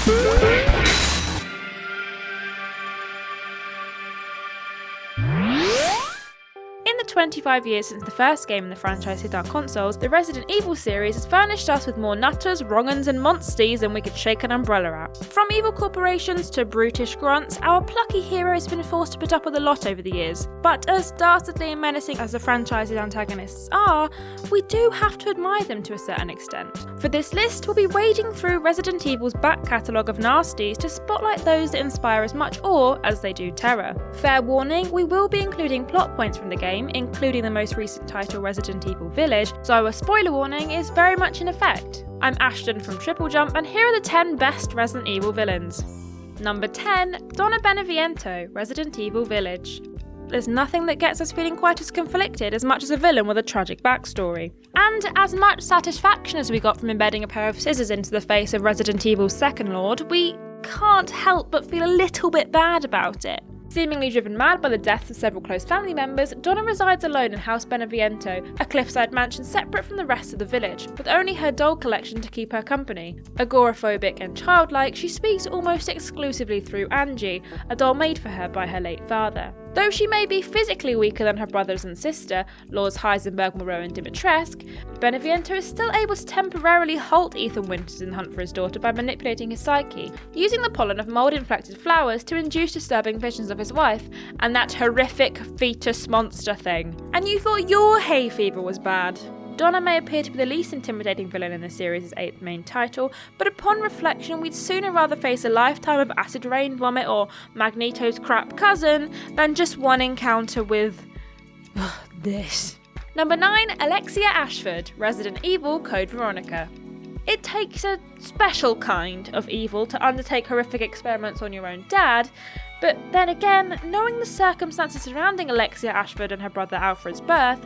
In the 25 years since the first game in the franchise hit our consoles, the Resident Evil series has furnished us with more nutters, wrong'uns and monsties than we could shake an umbrella at. From evil corporations to brutish grunts, our plucky heroes have been forced to put up with a lot over the years. But as dastardly and menacing as the franchise's antagonists are, we do have to admire them to a certain extent. For this list, we'll be wading through Resident Evil's back catalogue of nasties to spotlight those that inspire as much awe as they do terror. Fair warning, we will be including plot points from the game, including the most recent title Resident Evil Village, so a spoiler warning is very much in effect. I'm Ashton from TripleJump, and here are the 10 best Resident Evil villains. Number 10, Donna Beneviento, Resident Evil Village. There's nothing that gets us feeling quite as conflicted as much as a villain with a tragic backstory. And as much satisfaction as we got from embedding a pair of scissors into the face of Resident Evil's second lord, we can't help but feel a little bit bad about it. Seemingly driven mad by the deaths of several close family members, Donna resides alone in House Beneviento, a cliffside mansion separate from the rest of the village, with only her doll collection to keep her company. Agoraphobic and childlike, she speaks almost exclusively through Angie, a doll made for her by her late father. Though she may be physically weaker than her brothers and sister, Lords Heisenberg, Moreau and Dimitrescu, Beneviento is still able to temporarily halt Ethan Winters in the hunt for his daughter by manipulating his psyche, using the pollen of mould-infected flowers to induce disturbing visions of his wife, and that horrific fetus monster thing. And you thought your hay fever was bad? Donna may appear to be the least intimidating villain in the series' 8th main title, but upon reflection we'd sooner rather face a lifetime of acid rain vomit or Magneto's crap cousin than just one encounter with this. Number 9, Alexia Ashford, Resident Evil Code Veronica. It takes a special kind of evil to undertake horrific experiments on your own dad, but then again, knowing the circumstances surrounding Alexia Ashford and her brother Alfred's birth,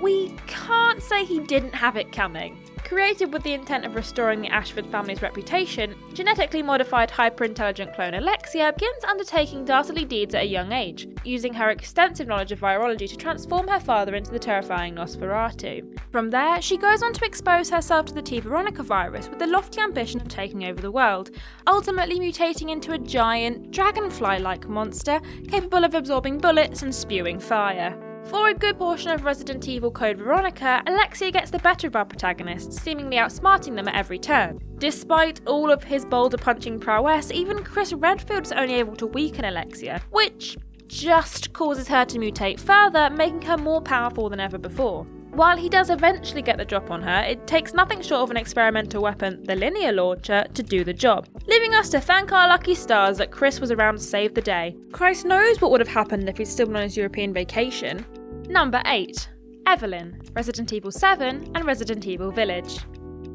we can't say he didn't have it coming. Created with the intent of restoring the Ashford family's reputation, genetically modified hyper-intelligent clone Alexia begins undertaking dastardly deeds at a young age, using her extensive knowledge of virology to transform her father into the terrifying Nosferatu. From there, she goes on to expose herself to the T. Veronica virus with the lofty ambition of taking over the world, ultimately mutating into a giant, dragonfly-like monster capable of absorbing bullets and spewing fire. For a good portion of Resident Evil Code Veronica, Alexia gets the better of our protagonists, seemingly outsmarting them at every turn. Despite all of his boulder punching prowess, even Chris Redfield is only able to weaken Alexia, which just causes her to mutate further, making her more powerful than ever before. While he does eventually get the drop on her, it takes nothing short of an experimental weapon, the linear launcher, to do the job, leaving us to thank our lucky stars that Chris was around to save the day. Christ knows what would have happened if he'd still been on his European vacation. Number 8, Evelyn, Resident Evil 7 and Resident Evil Village.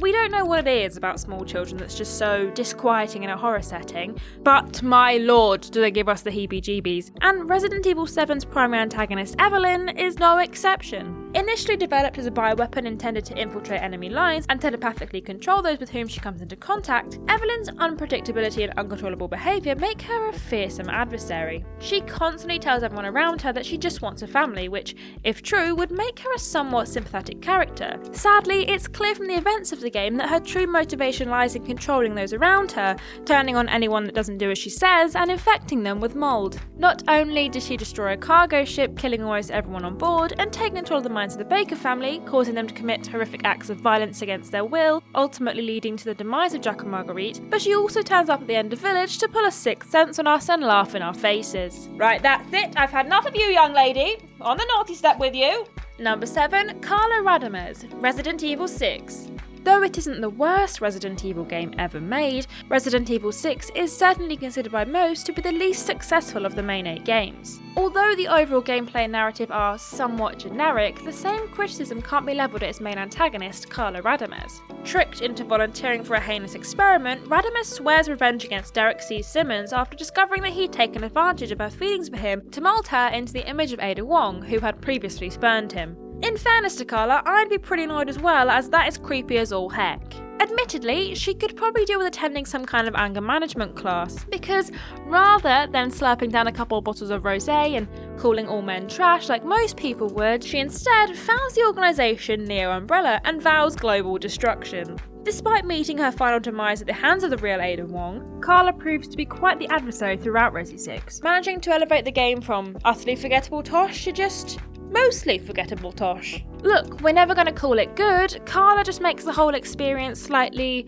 We don't know what it is about small children that's just so disquieting in a horror setting, but my lord, do they give us the heebie-jeebies. And Resident Evil 7's primary antagonist, Evelyn, is no exception. Initially developed as a bioweapon intended to infiltrate enemy lines and telepathically control those with whom she comes into contact, Evelyn's unpredictability and uncontrollable behaviour make her a fearsome adversary. She constantly tells everyone around her that she just wants a family, which, if true, would make her a somewhat sympathetic character. Sadly, it's clear from the events of the game that her true motivation lies in controlling those around her, turning on anyone that doesn't do as she says, and infecting them with mould. Not only does she destroy a cargo ship, killing almost everyone on board, and taking control of the minds of the Baker family, causing them to commit horrific acts of violence against their will, ultimately leading to the demise of Jack and Marguerite, but she also turns up at the end of Village to pull a sixth sense on us and laugh in our faces. Right, that's it, I've had enough of you, young lady. On the naughty step with you. Number 7, Carla Radames, Resident Evil 6. Though it isn't the worst Resident Evil game ever made, Resident Evil 6 is certainly considered by most to be the least successful of the main 8 games. Although the overall gameplay and narrative are somewhat generic, the same criticism can't be levelled at its main antagonist, Carla Radames. Tricked into volunteering for a heinous experiment, Radames swears revenge against Derek C. Simmons after discovering that he'd taken advantage of her feelings for him to mould her into the image of Ada Wong, who had previously spurned him. In fairness to Carla, I'd be pretty annoyed as well, as that is creepy as all heck. Admittedly, she could probably do with attending some kind of anger management class, because rather than slurping down a couple of bottles of rosé and calling all men trash like most people would, she instead founds the organisation Neo Umbrella and vows global destruction. Despite meeting her final demise at the hands of the real Ada Wong, Carla proves to be quite the adversary throughout Resi 6, managing to elevate the game from utterly forgettable tosh to just mostly forgettable tosh. Look, we're never going to call it good, Carla just makes the whole experience slightly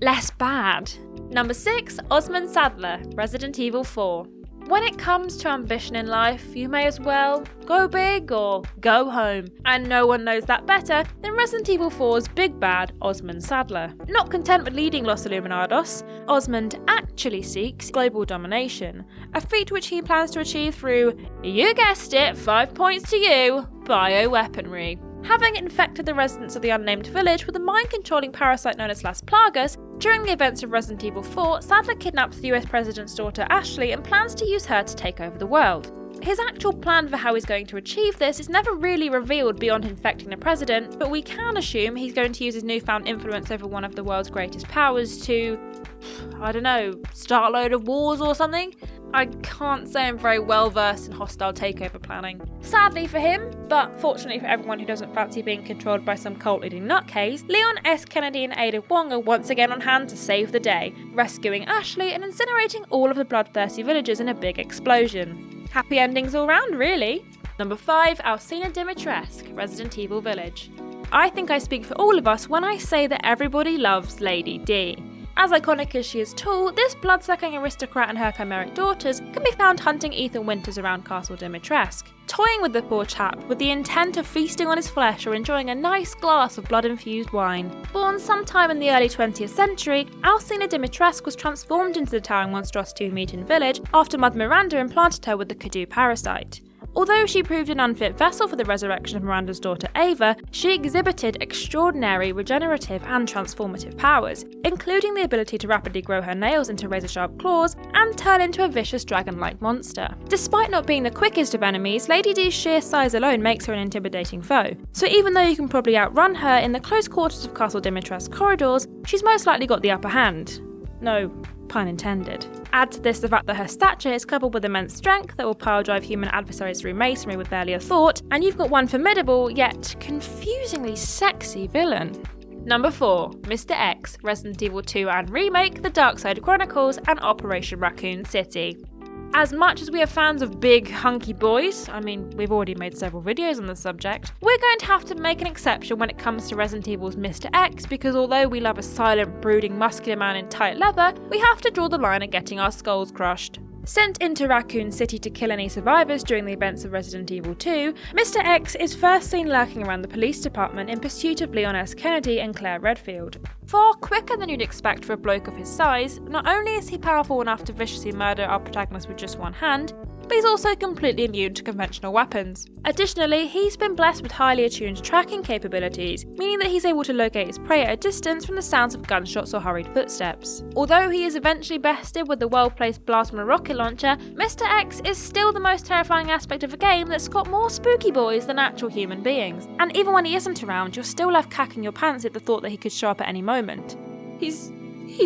less bad. Number 6, Osmond Sadler, Resident Evil 4. When it comes to ambition in life, you may as well go big or go home, and no one knows that better than Resident Evil 4's big bad, Osmond Sadler. Not content with leading Los Illuminados, Osmond actually seeks global domination, a feat which he plans to achieve through, you guessed it, 5 points to you, bioweaponry. Having infected the residents of the unnamed village with a mind-controlling parasite known as Las Plagas, during the events of Resident Evil 4, Sadler kidnaps the US President's daughter Ashley and plans to use her to take over the world. His actual plan for how he's going to achieve this is never really revealed beyond infecting the president, but we can assume he's going to use his newfound influence over one of the world's greatest powers to, I don't know, start a load of wars or something? I can't say I'm very well versed in hostile takeover planning. Sadly for him, but fortunately for everyone who doesn't fancy being controlled by some cult-leading nutcase, Leon S. Kennedy and Ada Wong are once again on hand to save the day, rescuing Ashley and incinerating all of the bloodthirsty villagers in a big explosion. Happy endings all round, really. Number 5, Lady Dimitrescu, Resident Evil Village. I think I speak for all of us when I say that everybody loves Lady D. As iconic as she is tall, this blood-sucking aristocrat and her chimeric daughters can be found hunting Ethan Winters around Castle Dimitrescu, toying with the poor chap with the intent of feasting on his flesh or enjoying a nice glass of blood-infused wine. Born sometime in the early 20th century, Lady Dimitrescu was transformed into the towering monstrosity we meet in Village after Mother Miranda implanted her with the Kadu parasite. Although she proved an unfit vessel for the resurrection of Miranda's daughter Ava, she exhibited extraordinary regenerative and transformative powers, including the ability to rapidly grow her nails into razor-sharp claws and turn into a vicious dragon-like monster. Despite not being the quickest of enemies, Lady D's sheer size alone makes her an intimidating foe, so even though you can probably outrun her in the close quarters of Castle Dimitrescu corridors, she's most likely got the upper hand. No pun intended. Add to this the fact that her stature is coupled with immense strength that will pile-drive human adversaries through masonry with barely a thought, and you've got one formidable, yet confusingly sexy villain. Number 4, Mr X, Resident Evil 2 and Remake, The Dark Side Chronicles and Operation Raccoon City. As much as we are fans of big, hunky boys, I mean, we've already made several videos on the subject, we're going to have to make an exception when it comes to Resident Evil's Mr X, because although we love a silent, brooding, muscular man in tight leather, we have to draw the line at getting our skulls crushed. Sent into Raccoon City to kill any survivors during the events of Resident Evil 2, Mr X is first seen lurking around the police department in pursuit of Leon S. Kennedy and Claire Redfield. Far quicker than you'd expect for a bloke of his size, not only is he powerful enough to viciously murder our protagonist with just one hand, but he's also completely immune to conventional weapons. Additionally, he's been blessed with highly attuned tracking capabilities, meaning that he's able to locate his prey at a distance from the sounds of gunshots or hurried footsteps. Although he is eventually bested with the well-placed blast from a rocket launcher, Mr X is still the most terrifying aspect of a game that's got more spooky boys than actual human beings. And even when he isn't around, you're still left cacking your pants at the thought that he could show up at any moment. He's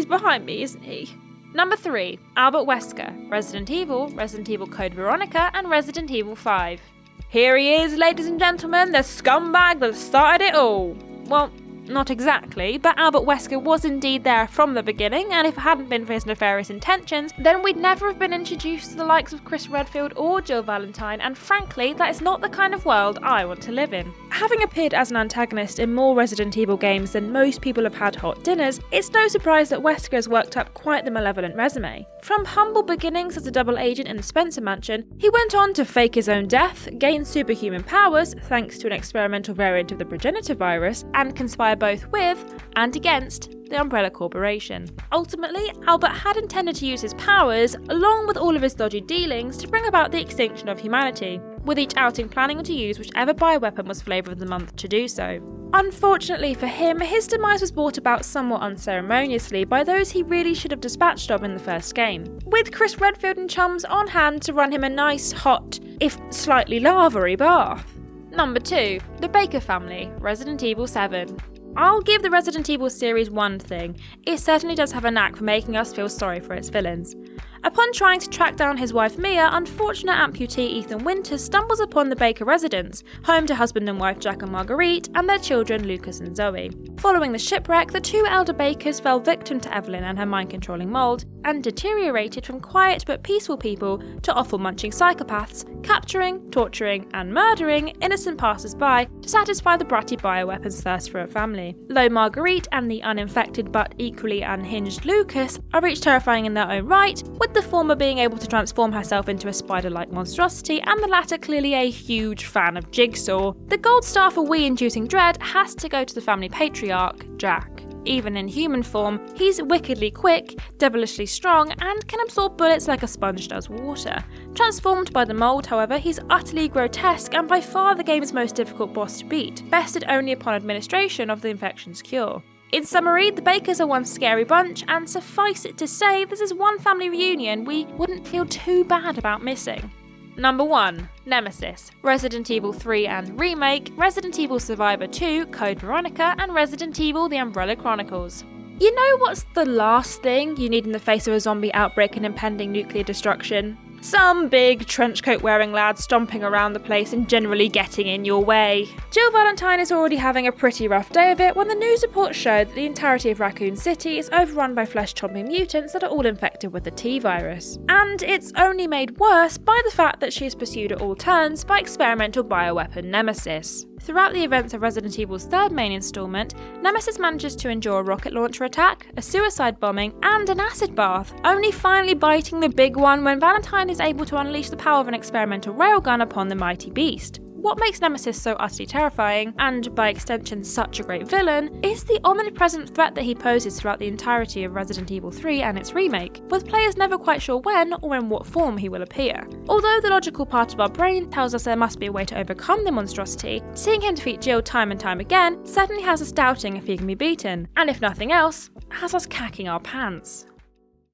behind me, isn't he? Number 3, Albert Wesker, Resident Evil Code Veronica, and Resident Evil 5. Here he is, ladies and gentlemen, the scumbag that started it all. Well, not exactly, but Albert Wesker was indeed there from the beginning, and if it hadn't been for his nefarious intentions, then we'd never have been introduced to the likes of Chris Redfield or Jill Valentine, and frankly, that is not the kind of world I want to live in. Having appeared as an antagonist in more Resident Evil games than most people have had hot dinners, it's no surprise that Wesker has worked up quite the malevolent resume. From humble beginnings as a double agent in the Spencer Mansion, he went on to fake his own death, gain superhuman powers thanks to an experimental variant of the progenitor virus, and conspire both with and against the Umbrella Corporation. Ultimately, Albert had intended to use his powers, along with all of his dodgy dealings, to bring about the extinction of humanity, with each outing planning to use whichever bioweapon was flavour of the month to do so. Unfortunately for him, his demise was brought about somewhat unceremoniously by those he really should have dispatched of in the first game, with Chris Redfield and chums on hand to run him a nice, hot, if slightly lavary bath. Number 2, The Baker Family, Resident Evil 7. I'll give the Resident Evil series one thing, it certainly does have a knack for making us feel sorry for its villains. Upon trying to track down his wife Mia, unfortunate amputee Ethan Winters stumbles upon the Baker residence, home to husband and wife Jack and Marguerite, and their children Lucas and Zoe. Following the shipwreck, the two elder Bakers fell victim to Evelyn and her mind-controlling mold, and deteriorated from quiet but peaceful people to offal-munching psychopaths, capturing, torturing, and murdering innocent passers-by to satisfy the bratty bioweapons thirst for a family. Though Marguerite and the uninfected but equally unhinged Lucas are each terrifying in their own right, with the former being able to transform herself into a spider-like monstrosity and the latter clearly a huge fan of Jigsaw, the gold star for Wii-inducing dread has to go to the family patriarch, Jack. Even in human form, he's wickedly quick, devilishly strong, and can absorb bullets like a sponge does water. Transformed by the mold, however, he's utterly grotesque and by far the game's most difficult boss to beat, bested only upon administration of the infection's cure. In summary, the Bakers are one scary bunch, and suffice it to say, this is one family reunion we wouldn't feel too bad about missing. Number 1. Nemesis, Resident Evil 3 and Remake, Resident Evil Survivor 2, Code Veronica, and Resident Evil The Umbrella Chronicles. You know what's the last thing you need in the face of a zombie outbreak and impending nuclear destruction? Some big trenchcoat wearing lad stomping around the place and generally getting in your way. Jill Valentine is already having a pretty rough day of it when the news reports show that the entirety of Raccoon City is overrun by flesh-chomping mutants that are all infected with the T-virus. And it's only made worse by the fact that she is pursued at all turns by experimental bioweapon Nemesis. Throughout the events of Resident Evil's third main installment, Nemesis manages to endure a rocket launcher attack, a suicide bombing, and an acid bath, only finally biting the big one when Valentine is able to unleash the power of an experimental railgun upon the mighty beast. What makes Nemesis so utterly terrifying, and by extension such a great villain, is the omnipresent threat that he poses throughout the entirety of Resident Evil 3 and its remake, with players never quite sure when or in what form he will appear. Although the logical part of our brain tells us there must be a way to overcome the monstrosity, seeing him defeat Jill time and time again certainly has us doubting if he can be beaten, and if nothing else, has us cacking our pants.